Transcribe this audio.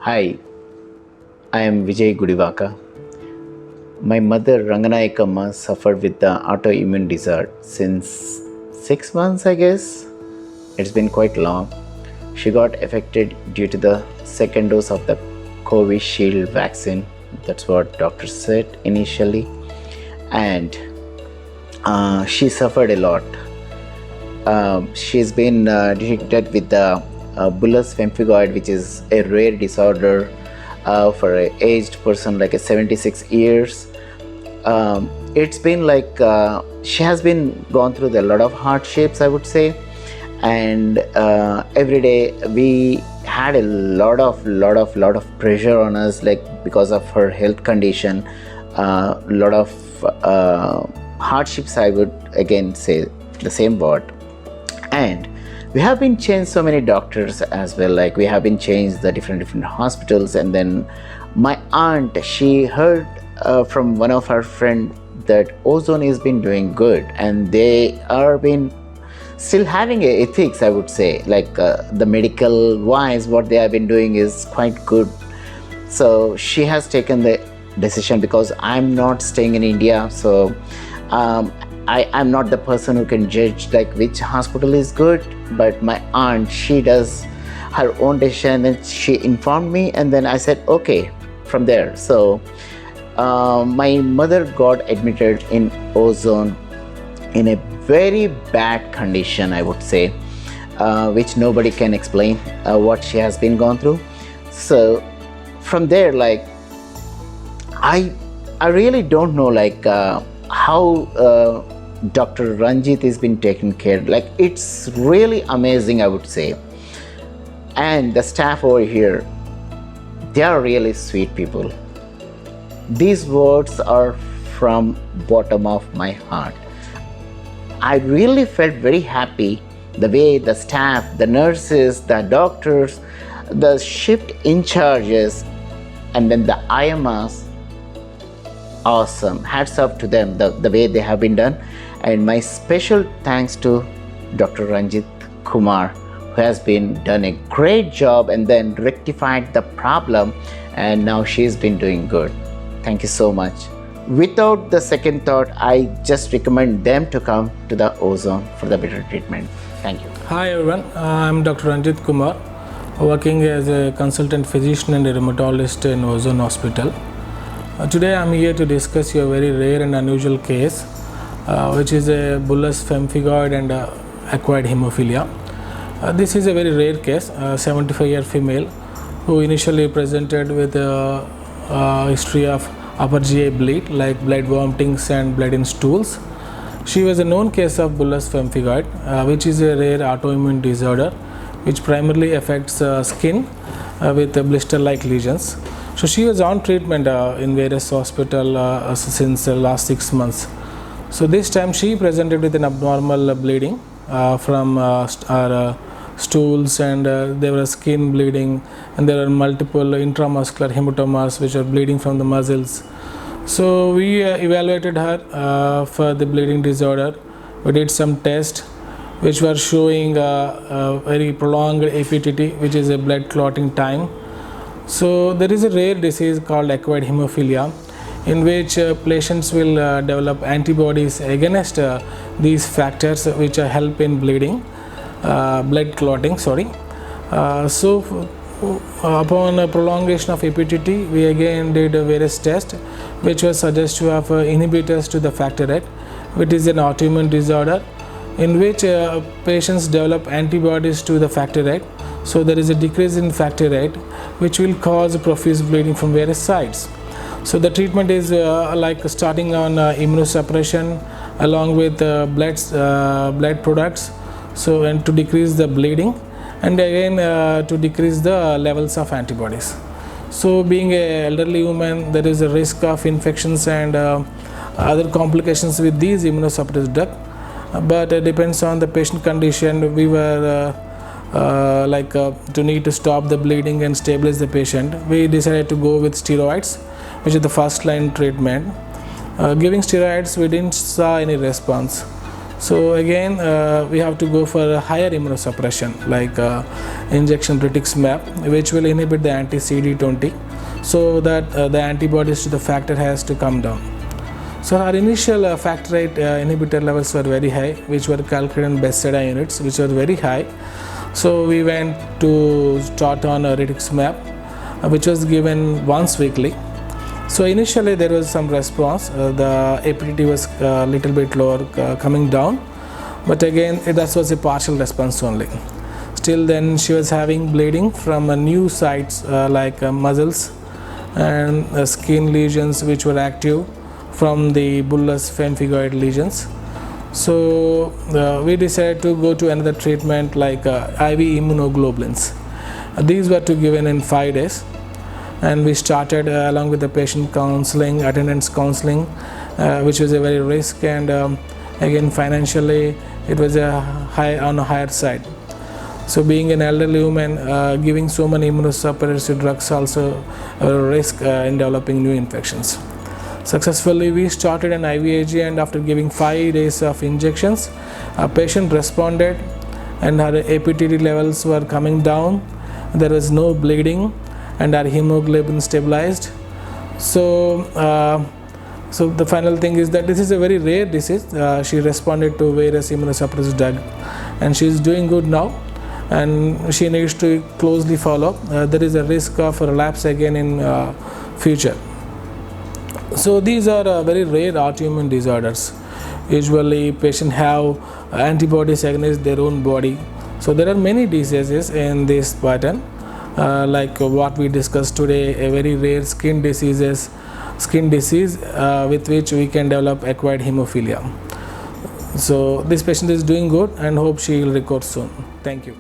Hi, I am Vijay Gudivaka. My mother Ranganayakama suffered with the autoimmune disorder since 6 months, I guess. It's been quite long. She got affected due to the second dose of the Covishield vaccine. That's what doctors said initially. And she suffered a lot. She's been detected with the bullous pemphigoid, which is a rare disorder for an aged person like a 76 years. It's been like she has been gone through a lot of hardships, I would say, and every day we had a lot of pressure on us, like because of her health condition, lot of hardships. I would again say the same word. And we have been changed so many doctors as well, like we have been changed the different hospitals. And then my aunt, she heard from one of her friend that ozone has been doing good, and they are been still having a ethics, I would say, like the medical wise what they have been doing is quite good. So she has taken the decision, because I'm not staying in India, so I'm not the person who can judge like which hospital is good. But my aunt, she does her own decision, and she informed me, and then I said okay from there. So my mother got admitted in ozone in a very bad condition, I would say, which nobody can explain what she has been gone through. So from there, like I really don't know like how Dr. Ranjit has been taken care. Like it's really amazing, I would say. And the staff over here, they are really sweet people. These words are from bottom of my heart. I really felt very happy the way the staff, the nurses, the doctors, the shift in charges, and then the IMRs, awesome. Hats off to them, the way they have been done. And my special thanks to Dr. Ranjit Kumar, who has been done a great job and then rectified the problem, and now she's been doing good. Thank you so much. Without the second thought, I just recommend them to come to the ozone for the better treatment. Thank you. Hi everyone, I'm Dr. Ranjit Kumar, working as a consultant physician and a rheumatologist in Ozone Hospital. Today I'm here to discuss a very rare and unusual case, which is a bullous pemphigoid and acquired hemophilia. This is a very rare case, a 75-year female who initially presented with a history of upper GI bleed, like blood vomitings and blood in stools. She was a known case of bullous pemphigoid, which is a rare autoimmune disorder which primarily affects skin with blister-like lesions. So she was on treatment in various hospitals since the last 6 months. So this time she presented with an abnormal bleeding from her stools, and there was skin bleeding, and there are multiple intramuscular hematomas which are bleeding from the muscles. So we evaluated her for the bleeding disorder. We did some tests which were showing a very prolonged APTT, which is a blood clotting time. So there is a rare disease called acquired hemophilia, in which patients will develop antibodies against these factors which help in bleeding, blood clotting, upon a prolongation of APTT, we again did various tests which were suggested to have inhibitors to the factor VIII, which is an autoimmune disorder in which patients develop antibodies to the factor VIII. So there is a decrease in factor VIII which will cause profuse bleeding from various sides. So the treatment is like starting on immunosuppression along with blood products, so and to decrease the bleeding, and again to decrease the levels of antibodies. So being an elderly woman, there is a risk of infections and other complications with these immunosuppressive drugs, but it depends on the patient condition. We were to need to stop the bleeding and stabilize the patient. We decided to go with steroids, which is the first line treatment. Giving steroids, we didn't saw any response. So again, we have to go for a higher immunosuppression like injection rituximab, which will inhibit the anti-CD20, so that the antibodies to the factor has to come down. So our initial factor VIII inhibitor levels were very high, which were calculated in Bethesda units, which were very high. So we went to start on rituximab, which was given once weekly. So initially there was some response, the APTT was a little bit lower, coming down, but again that was a partial response only. Still then she was having bleeding from new sites like muscles and skin lesions which were active from the bullous pemphigoid lesions. So we decided to go to another treatment like IV immunoglobulins. These were to given in 5 days. And we started along with the patient counseling, attendance counseling, which was a very risk, and again financially it was on a higher side. So being an elderly woman, giving so many immunosuppressive drugs also a risk in developing new infections. Successfully we started an IVIG, and after giving 5 days of injections, a patient responded and her APTT levels were coming down. There was no bleeding and our hemoglobin stabilized. So so the final thing is that this is a very rare disease. She responded to various immunosuppressive drug and she is doing good now, and she needs to closely follow. There is a risk of relapse again in future. So these are very rare autoimmune disorders. Usually patients have antibodies against their own body. So there are many diseases in this pattern. Like what we discussed today, a very rare skin disease with which we can develop acquired hemophilia. So this patient is doing good and hope she will recover soon. Thank you.